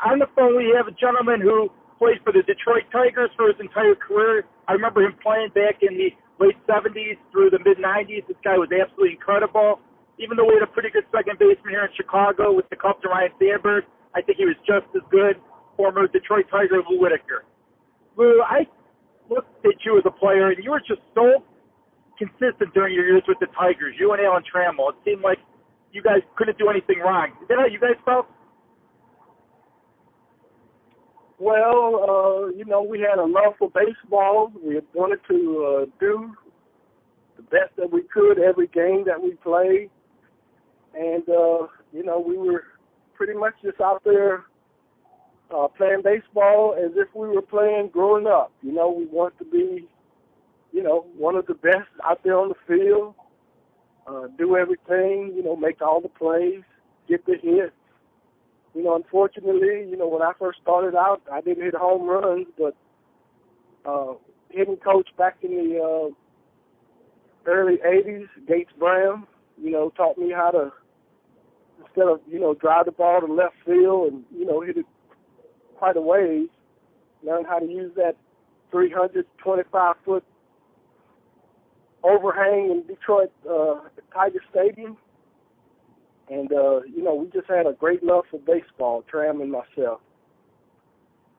On the phone, we have a gentleman who played for the Detroit Tigers for his entire career. I remember him playing back in the late 70s through the mid-90s. This guy was absolutely incredible. Even though we had a pretty good second baseman here in Chicago with the Cubs and Ryan Sandberg, I think he was just as good. Former Detroit Tiger Lou Whitaker. Lou, I looked at you as a player, and you were just so consistent during your years with the Tigers. You and Alan Trammell. It seemed like you guys couldn't do anything wrong. Is that how you guys felt? Well, we had a love for baseball. We wanted to do the best that we could every game that we played. And, we were pretty much just out there playing baseball as if we were playing growing up. We wanted to be, one of the best out there on the field, do everything, make all the plays, get the hits. Unfortunately, when I first started out, I didn't hit home runs, but hitting coach back in the early 80s, Gates Brown, taught me how to, instead of, drive the ball to left field and, hit it quite a ways, learn how to use that 325-foot overhang in Detroit Tiger Stadium. And, we just had a great love for baseball, Tram and myself.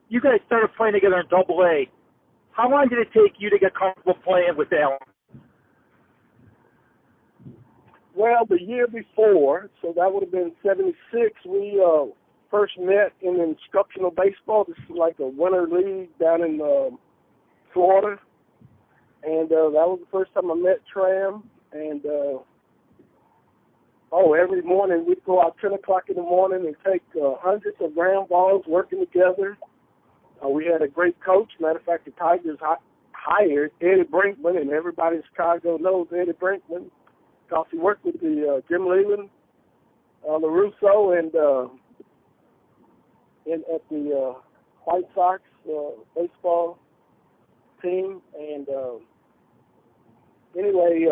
You guys started playing together in Double-A. How long did it take you to get comfortable playing with Alan? Well, the year before, so that would have been 76, we first met in instructional baseball. This is like a winter league down in Florida. And that was the first time I met Tram. And, every morning we'd go out 10 o'clock in the morning and take hundreds of ground balls working together. We had a great coach. Matter of fact, the Tigers hired Eddie Brinkman, and everybody in Chicago knows Eddie Brinkman because he worked with the Jim Leland, LaRusso, and at the White Sox baseball team. And anyway,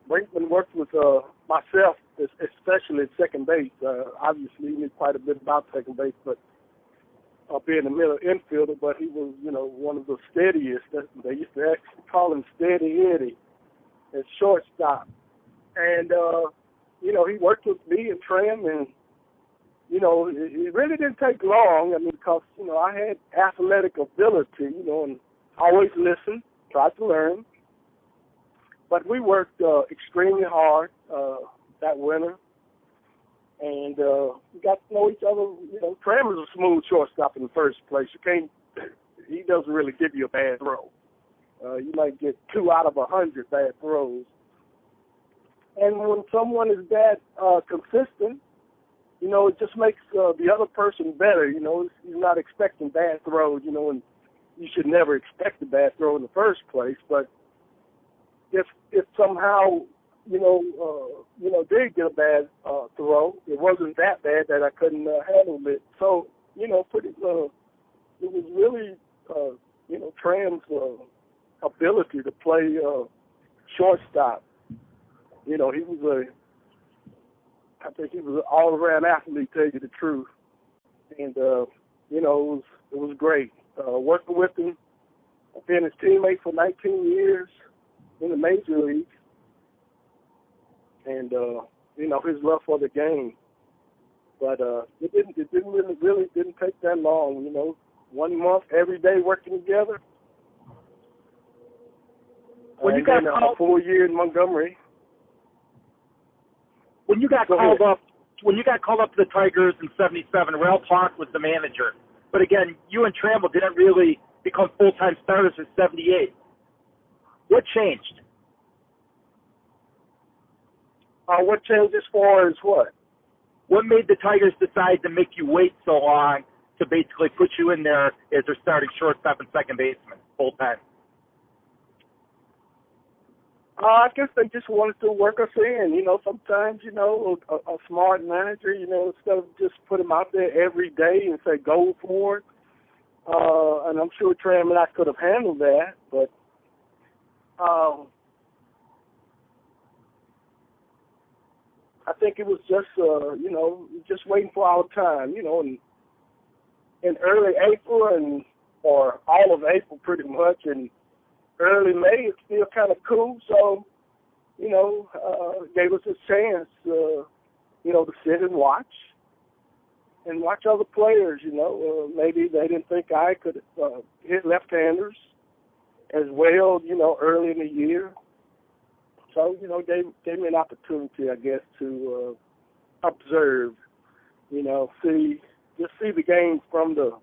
Brinkman worked with myself, especially at second base. Obviously, he knew quite a bit about second base, but being a middle infielder, but he was, one of the steadiest. They used to actually call him Steady Eddie at shortstop. And, he worked with me and Tram, and, it really didn't take long. Because, I had athletic ability, and always listened, tried to learn. But we worked extremely hard that winter, and we got to know each other. Tram is a smooth shortstop in the first place. He doesn't really give you a bad throw. You might get 2 out of 100 bad throws. And when someone is that consistent, it just makes the other person better. You're not expecting bad throws, and you should never expect a bad throw in the first place. But if somehow, did get a bad throw, it wasn't that bad that I couldn't handle it. So, it was really, Tram's ability to play shortstop. I think he was an all-around athlete, to tell you the truth. And, it was great. Working with him, being his teammate for 19 years in the major leagues, and his love for the game. But it really didn't take that long. 1 month, every day working together. When you got a full year in Montgomery. When you got called up to the Tigers in '77, Ralph Hawk was the manager. But again, you and Trammell didn't really become full-time starters in '78. What changed? What changed as far as what? What made the Tigers decide to make you wait so long to basically put you in there as their starting shortstop and second baseman full-time? I guess they just wanted to work us in. Sometimes, a smart manager, instead of just put him out there every day and say, go for it. And I'm sure Tram and I could have handled that, but I think it was just, just waiting for our time, in early April or all of April pretty much, and early May it's still kind of cool, so, gave us a chance, to sit and watch other players, maybe they didn't think I could hit left-handers as well, early in the year. So, gave me an opportunity, I guess, to observe, see the game from the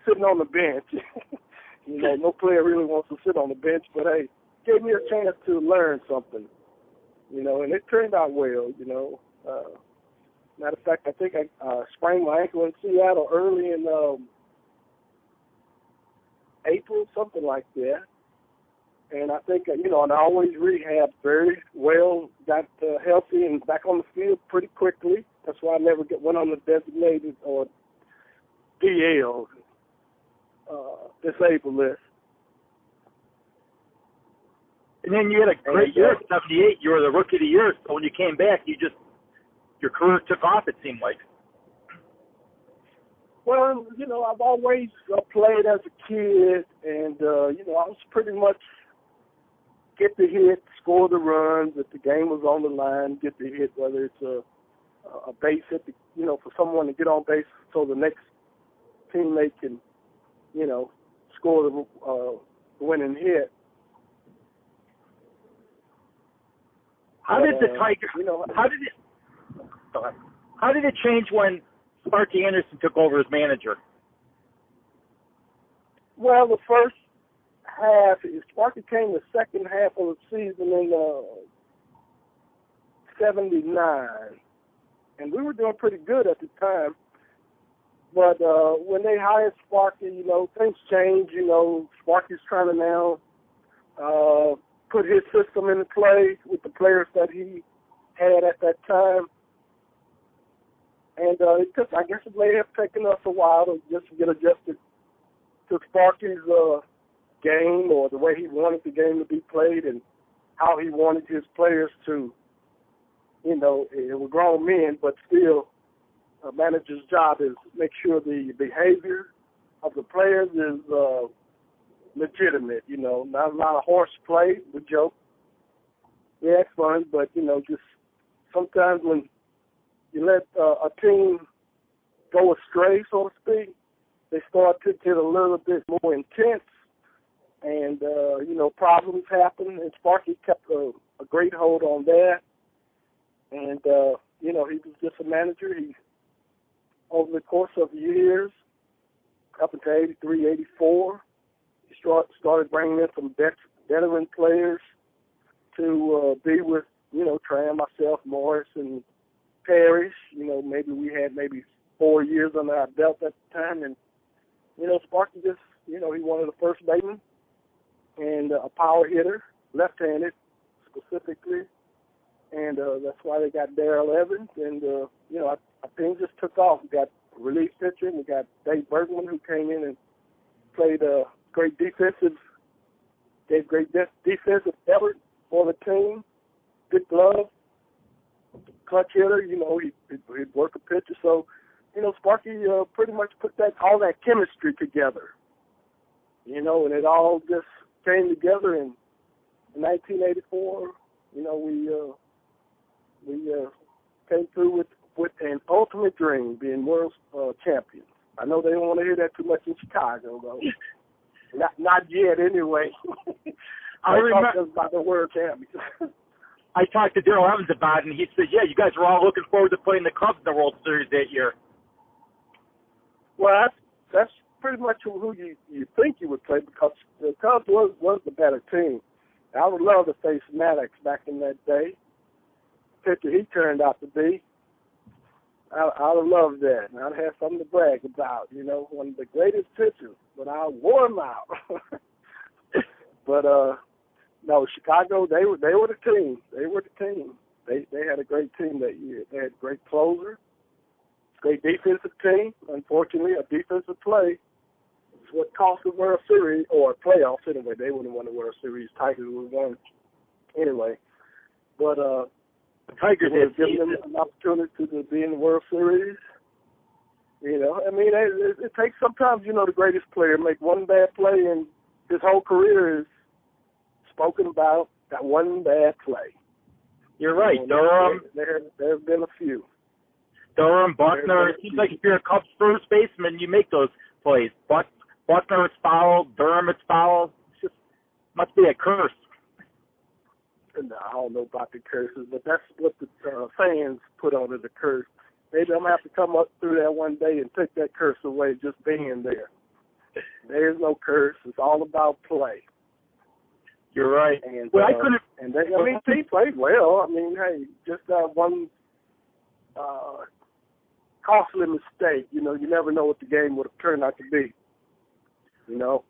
sitting on the bench. No player really wants to sit on the bench, but, hey, gave me a chance to learn something, and it turned out well, Matter of fact, I think I sprained my ankle in Seattle early in April, something like that. And I think, and I always rehabbed very well, got healthy and back on the field pretty quickly. That's why I never went on the designated or DL, disabled list. And then you had a great year, 78. You were the Rookie of the Year. So when you came back, your career took off, it seemed like. Well, I've always played as a kid, and, I was pretty much get the hit, score the runs. If the game was on the line, get the hit, whether it's a base hit, for someone to get on base so the next teammate can, score the winning hit. How did the Tigers, how did it change when Sparky Anderson took over as manager? Well, the first half, Sparky came the second half of the season in 79, and we were doing pretty good at the time. But when they hired Sparky, things changed. Sparky's trying to now put his system into play with the players that he had at that time. And I guess it may have taken us a while to just get adjusted to Sparky's game, or the way he wanted the game to be played, and how he wanted his players to, it were grown men, but still a manager's job is make sure the behavior of the players is legitimate, not a lot of horseplay, we joke. Yeah, it's fun, but, just sometimes when you let a team go astray, so to speak, they start to get a little bit more intense, and, problems happen, and Sparky kept a great hold on that, and, he was just a manager. He, over the course of years, up until 83, 84, he started bringing in some veteran players to be with, Trammell, myself, Morris, and Parrish. Maybe we had 4 years under our belt at the time, and, Sparky just, he wanted a first baseman and a power hitter, left-handed specifically, and that's why they got Darrell Evans, and, I think just took off. We got relief pitcher, we got Dave Bergman, who came in and played gave great defensive effort for the team, good glove, clutch hitter, he'd work a pitcher. So, Sparky pretty much put all that chemistry together, and it all just came together in 1984. We came through with an ultimate dream, being world champions. I know they don't want to hear that too much in Chicago, though. Not yet, anyway. I remember about the world champions. I talked to Darrell Evans about it, and he said, yeah, you guys were all looking forward to playing the Cubs in the World Series that year. Well, that's pretty much who you think you would play, because the Cubs was the better team. I would love to face Maddox back in that day. Pitcher he turned out to be. I'd have loved that. And I'd have something to brag about, one of the greatest pitchers, but I wore him out. But, no, Chicago, they were the team. They were the team. They had a great team that year. They had a great closer, great defensive team. Unfortunately, a defensive play is what cost the World Series, or playoffs anyway. They wouldn't have won the World Series. Tigers would have won anyway. But The Tigers would have have given them an opportunity to be in the World Series. You know, I mean, it takes sometimes, you know, the greatest player make one bad play and his whole career is spoken about that one bad play. You're right. You know, there have been a few. Durham, Buckner. It seems like if you're a Cubs first baseman, you make those plays. Buckner is fouled. Durham is fouled. It just must be a curse. No, I don't know about the curses, but that's what the fans put on it, the curse. Maybe I'm going to have to come up through that one day and take that curse away just being there. There's no curse. It's all about play. You're right. And, well, I couldn't. And they, I mean, he played well. I mean, hey, just that one costly mistake. You know, you never know what the game would have turned out to be. You know,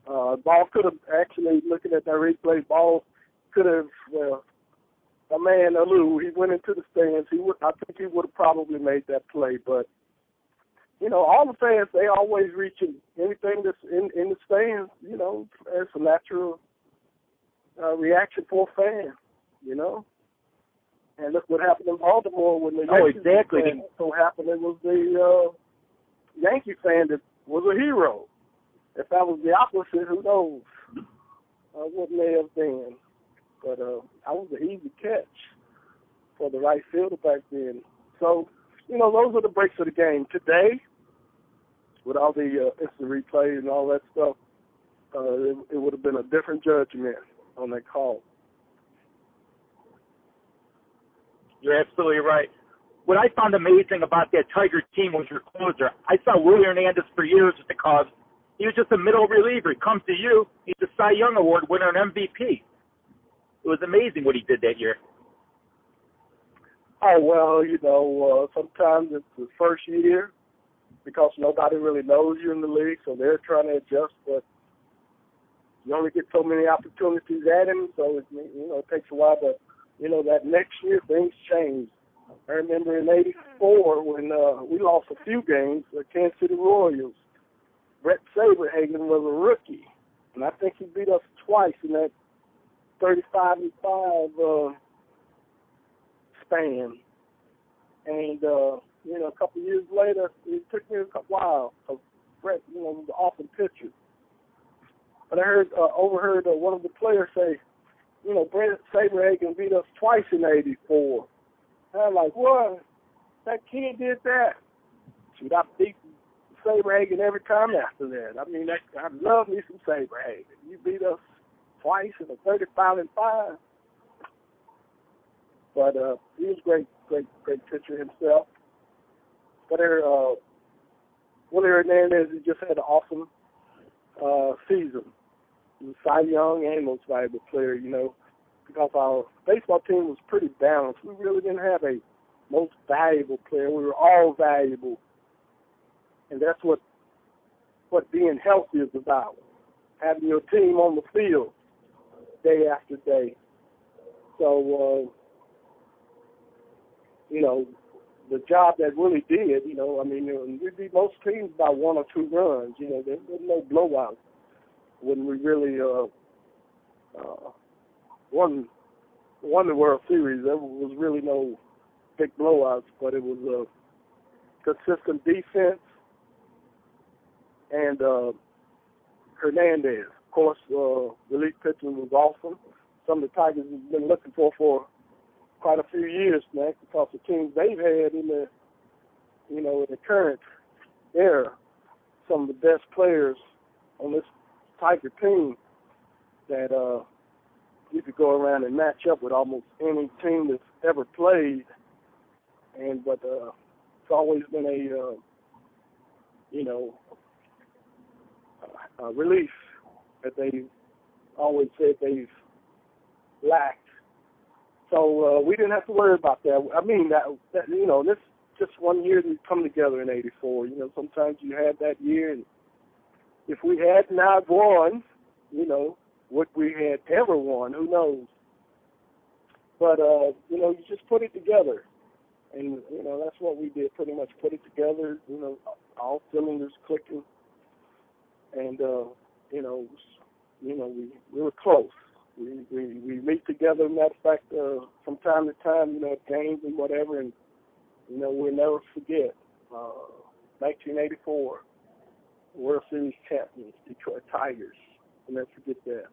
ball could have actually, looking at that replay, ball could have, well, a man, Alou, he went into the stands. I think he would have probably made that play. But, you know, all the fans, they always reaching anything that's in the stands, you know, as a natural reaction for a fan, you know. And look what happened in Baltimore when the Yankees fan so happened. It was the Yankee fan that was a hero. If that was the opposite, who knows what may have been. But that was an easy catch for the right fielder back then. So, you know, those are the breaks of the game. Today, with all the instant replay and all that stuff, it would have been a different judgment on that call. You're absolutely right. What I found amazing about that Tiger team was your closer. I saw Willie Hernandez for years with the Cubs. He was just a middle reliever. He comes to you. He's a Cy Young Award winner and MVP. It was amazing what he did that year. Oh, well, you know, sometimes it's the first year because nobody really knows you in the league, so they're trying to adjust, but you only get so many opportunities at him, so it takes a while. But you know that next year things change. I remember in '84 when we lost a few games, the Kansas City Royals. Bret Saberhagen was a rookie, and I think he beat us twice in that 35-5 span. And a couple of years later, it took me a while because Bret, was an awesome pitcher. But I overheard one of the players say, Bret Saberhagen beat us twice in '84. And I'm like, what? That kid did that? Shoot, I beat Saberhagen every time after that. I mean, I love me some Saberhagen. You beat us twice in a 35-5. But he was great pitcher himself. But Willie Hernandez, he just had an awesome season. He was Cy Young and most valuable player, because our baseball team was pretty balanced. We really didn't have a most valuable player. We were all valuable. And that's what being healthy is about, having your team on the field day after day. So, the job that Willie did, we beat most teams by 1 or 2 runs. There was no blowout when we really won the World Series. There was really no big blowouts, but it was a consistent defense. And Hernandez, of course, relief pitching was awesome. Some of the Tigers have been looking for quite a few years now because the teams they've had in the, in the current era, some of the best players on this Tiger team that you could go around and match up with almost any team that's ever played. But it's always been a relief that they always said they've lacked. So we didn't have to worry about that. I mean, this just one year we come together in '84. Sometimes you had that year, and if we had not won, what we had ever won, who knows? But, you just put it together. And, that's what we did, pretty much put it together, all cylinders clicking. And, we were close. We meet together, matter of fact, from time to time, at games and whatever, and, we'll never forget, 1984, World Series champions, Detroit Tigers. We'll never forget that.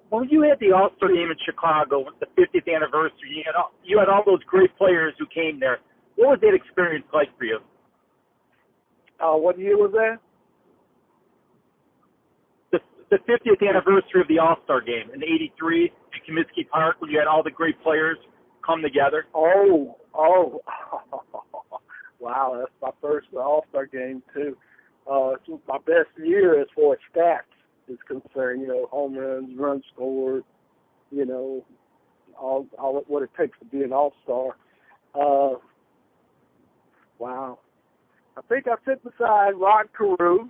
When you had the All-Star game in Chicago, the 50th anniversary, you had all those great players who came there. What was that experience like for you? What year was that? The 50th anniversary of the All-Star game in '83 at Comiskey Park, when you had all the great players come together. Oh, wow, that's my first All-Star game too. It's my best year as far as stats is concerned. Home runs, runs scored. All what it takes to be an All-Star. Wow, I think I sit beside Rod Carew.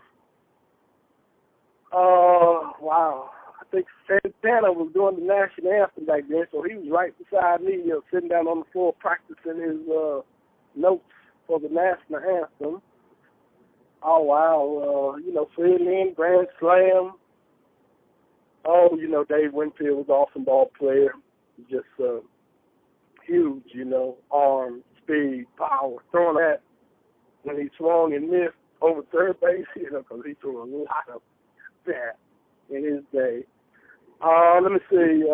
Wow. I think Santana was doing the national anthem back then, so he was right beside me, sitting down on the floor practicing his notes for the national anthem. Oh, wow. Fred Lynn, Grand Slam. Oh, Dave Winfield was an awesome ball player. Just huge, arm, speed, power. Throwing that when he swung and missed over third base, because he threw a lot of that in his day. Let me see.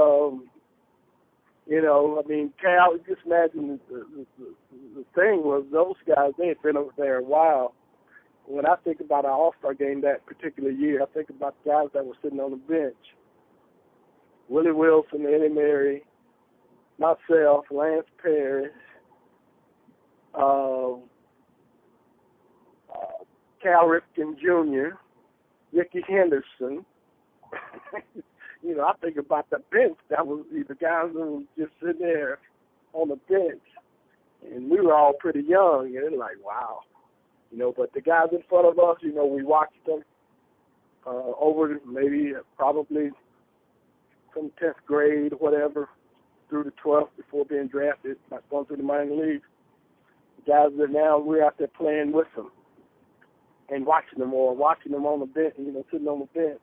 Cal, just imagine the thing was those guys, they had been over there a while. When I think about our All-Star game that particular year, I think about the guys that were sitting on the bench. Willie Wilson, Eddie Mary, myself, Lance Parrish, Cal Ripken Jr., Ricky Henderson. I think about the bench. That was the guys who were just sitting there on the bench. And we were all pretty young. And it's like, wow. But the guys in front of us, we watched them over maybe probably from 10th grade, whatever, through the 12th before being drafted, not going through the minor leagues. The guys that now we're out there playing with them and watching them on the bench, sitting on the bench,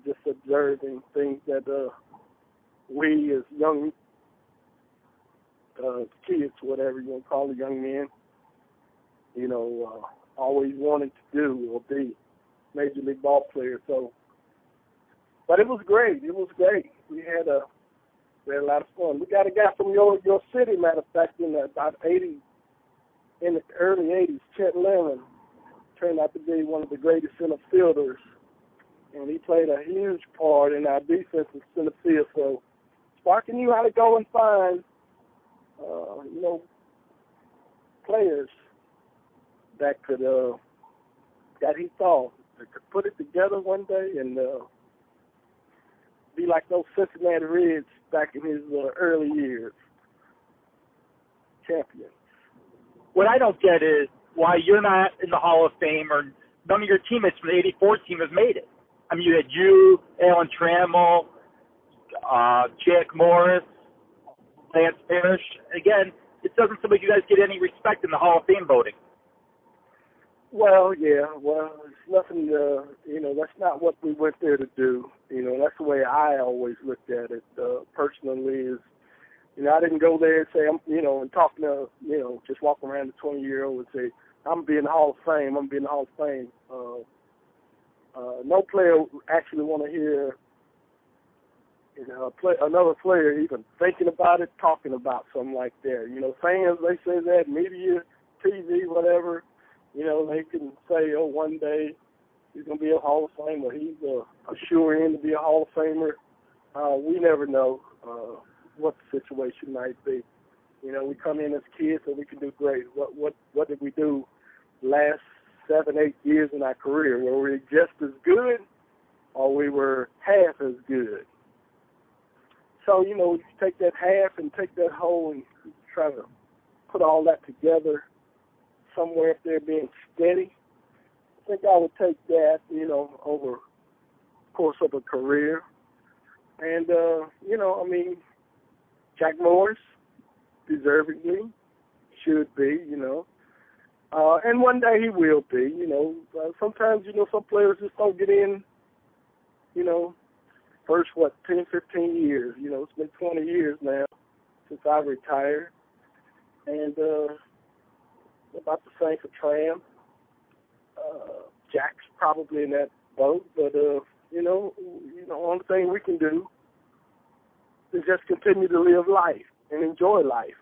just observing things that we as young kids, whatever you want to call it, young men, always wanted to do or be major league ball players. So, but it was great. We had a lot of fun. We got a guy from your city, matter of fact, in the early 80s, Chet Lemon, turned out to be one of the greatest center fielders, and he played a huge part in our defense in center field. So, Sparky knew how to go and find, players that could, that he thought that could put it together one day and be like those Cincinnati Reds back in his early years, champions. What I don't get is why you're not in the Hall of Fame, or none of your teammates from the '84 team have made it. I mean, you had Alan Trammell, Jack Morris, Lance Parrish. Again, it doesn't seem like you guys get any respect in the Hall of Fame voting. Well, yeah. Well, it's nothing, that's not what we went there to do. That's the way I always looked at it personally is, I didn't go there and say, and talking to, just walk around the 20-year-old and say, I'm going to be in the Hall of Fame. No player actually want to hear another player even thinking about it, talking about something like that. Fans, they say that, media, TV, whatever, they can say, oh, one day he's going to be a Hall of Famer. He's a sure-in to be a Hall of Famer. We never know what the situation might be. We come in as kids and we can do great. What did we do last 7-8 years in our career? Were we just as good or we were half as good? So, you take that half and take that whole and try to put all that together somewhere up there being steady. I think I would take that, over the course of a career. And, Jack Morris, deservedly, should be, And one day he will be, sometimes, some players just don't get in, first, 10, 15 years. It's been 20 years now since I retired. And about the same for Tram. Jack's probably in that boat, but, only thing we can do is just continue to live life and enjoy life.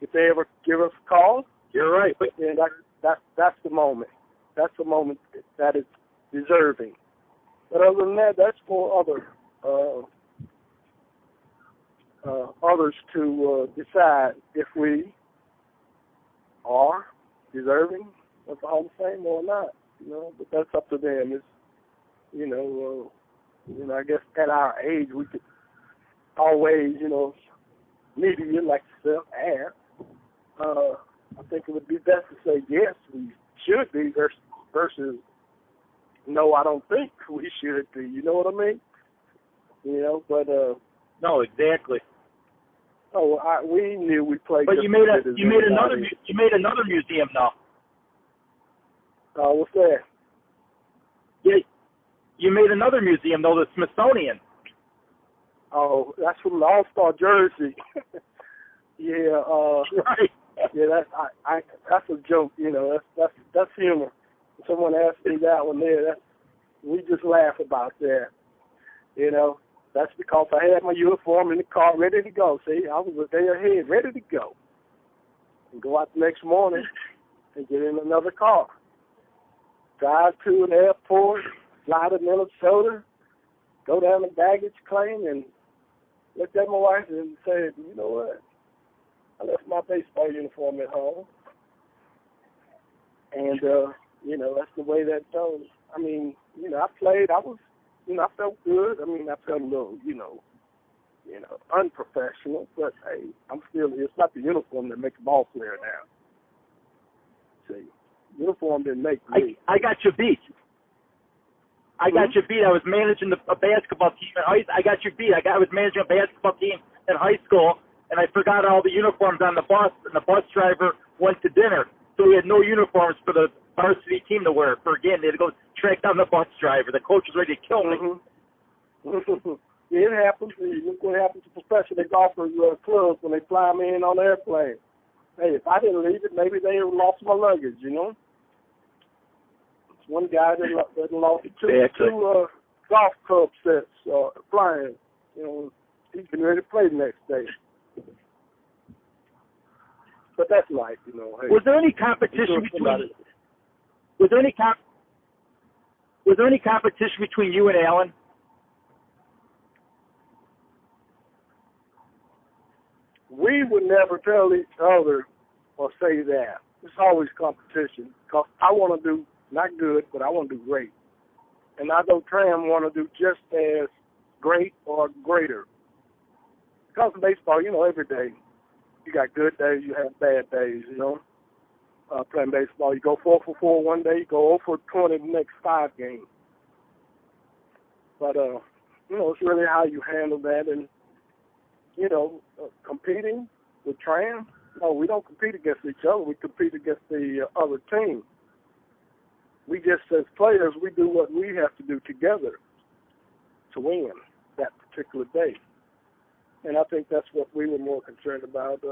If they ever give us a call, you're right. Then that's the moment. That's the moment that is deserving. But other than that, that's for others to decide if we are deserving of the Hall of Fame or not. But that's up to them. It's I guess at our age we could always, media like yourself, I think it would be best to say yes, we should be versus no, I don't think we should be. You know what I mean? But no, exactly. Oh, we knew we played. But you made another museum now. What's that? Yeah, you made another museum though, the Smithsonian. Oh, that's from the All-Star jersey. Yeah. Right. Yeah, that's a joke. That's humor. Someone asked me that one there. We just laugh about that. That's because I had my uniform in the car ready to go. See, I was a day ahead, ready to go. And go out the next morning and get in another car. Drive to an airport, fly to Minnesota, go down to baggage claim, and looked at my wife and said, you know what? I left my baseball uniform at home. And, that's the way that goes. I mean, I played. I was, I felt good. I mean, I felt a little, unprofessional. But, hey, it's not the uniform that makes a ball player now. See, uniform didn't make me. I got you beat. I got you beat. I was managing a basketball team at high school. I got you beat. I was managing a basketball team at high school, and I forgot all the uniforms on the bus, and the bus driver went to dinner. So we had no uniforms for the varsity team to wear. They had to go track down the bus driver. The coach was ready to kill me. Mm-hmm. Yeah, it happens. Look what happens to professional golfers' clubs when they fly me in on the airplane. Hey, if I didn't leave it, maybe they would have lost my luggage, It's one guy that lost two golf club sets flying. He's getting ready to play the next day. But that's life, Hey, was there any competition between? Was there any competition between you and Alan? We would never tell each other or say that. It's always competition because I want to do not good, but I want to do great. And I know Tram want to do just as great or greater. Because in baseball, every day you got good days, you have bad days, Playing baseball, you go 4 for 4 one day, you go 0 for 20 the next 5 games. But, it's really how you handle that. And, competing with Tram, no, we don't compete against each other. We compete against the other team. We just, as players, we do what we have to do together to win that particular day. And I think that's what we were more concerned about,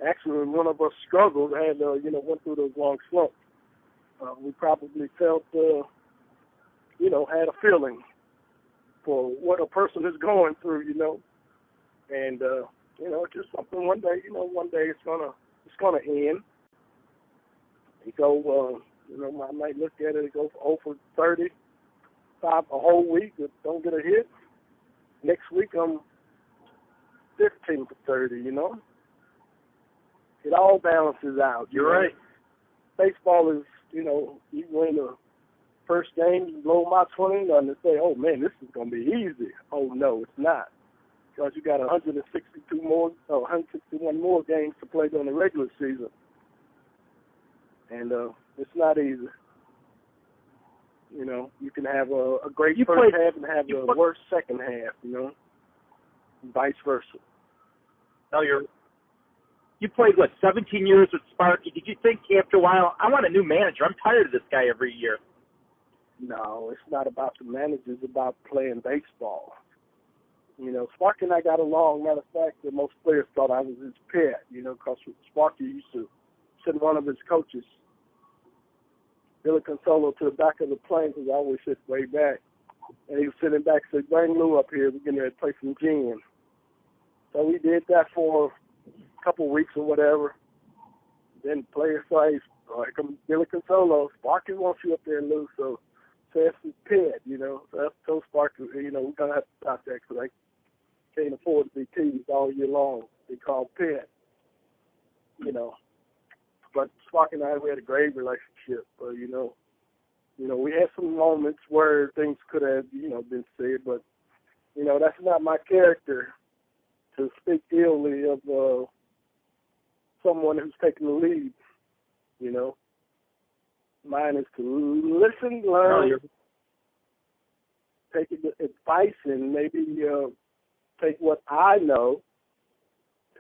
Actually, when one of us struggled, went through those long slumps, we probably felt, had a feeling for what a person is going through, and just something. One day it's gonna end. You go, I might look at it and go 0 for 35 a whole week, don't get a hit. Next week I'm 15 for 30, It all balances out. You're right. Baseball is, you win the first game, you blow my 20, and they say, oh, man, this is going to be easy. Oh, no, it's not. Because you got 161 more games to play during the regular season. And it's not easy. You can have a great first half and have the worst second half, and vice versa. No, You played, 17 years with Sparky. Did you think after a while, I want a new manager? I'm tired of this guy every year. No, it's not about the manager. It's about playing baseball. Sparky and I got along. Matter of fact, most players thought I was his pet, because Sparky used to send one of his coaches, Billy Consolo, to the back of the plane, because I always sit way back. And he was sitting back and said, "Bring Lou up here. We're going to play some gin." So we did that for a couple of weeks or whatever. Then the players say, "Here comes Billy Consolo. Sparky wants you up there, Lou." So that's his pet, So that's so Sparky, we're going to have to stop that because I can't afford to be teased all year long. They call pet, But Sparky and I, we had a great relationship. We had some moments where things could have, been said, but, that's not my character to speak illy of someone who's taking the lead, Mine is to listen, learn, take advice, and maybe take what I know,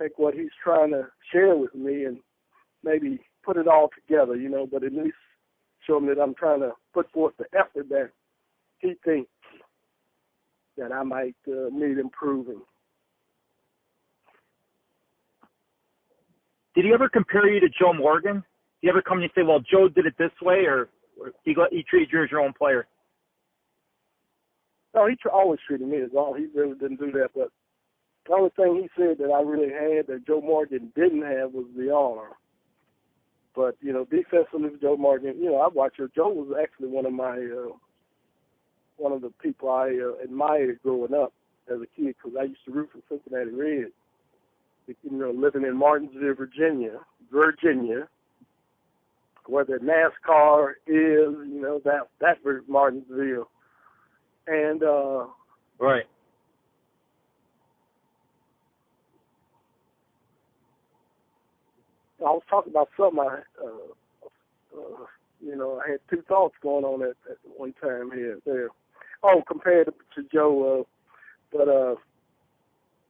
take what he's trying to share with me, and maybe put it all together, but at least show him that I'm trying to put forth the effort that he thinks that I might need improving. Did he ever compare you to Joe Morgan? Did he ever come and say, well, Joe did it this way, or he treated you as your own player? No, he always treated me as all. He really didn't do that, but the only thing he said that I really had that Joe Morgan didn't have was the arm. But, defensively, Joe Morgan, I watched her. Joe was actually one of the people I admired growing up as a kid because I used to root for Cincinnati Reds. Living in Martinsville, Virginia, where the NASCAR is, that Martinsville. And, right. I was talking about something I had two thoughts going on at one time here there. Oh, compared to Joe,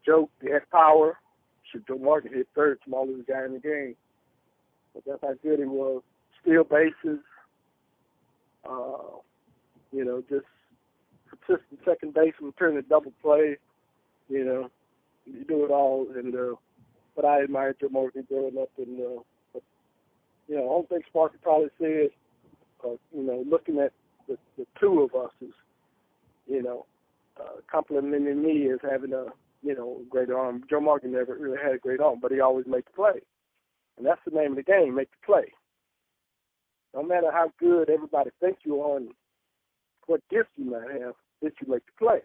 Joe had power. Joe Morgan hit third, smallest guy in the game. But that's how good he was. Steal bases, just consistent second baseman, turn a double play. You do it all. And but I admired Joe Morgan growing up. And I don't think Sparky probably said, looking at the two of us is, complimenting me as having a great arm. Joe Morgan never really had a great arm, but he always made the play. And that's the name of the game, make the play. No matter how good everybody thinks you are and what gifts you might have, that you make the play.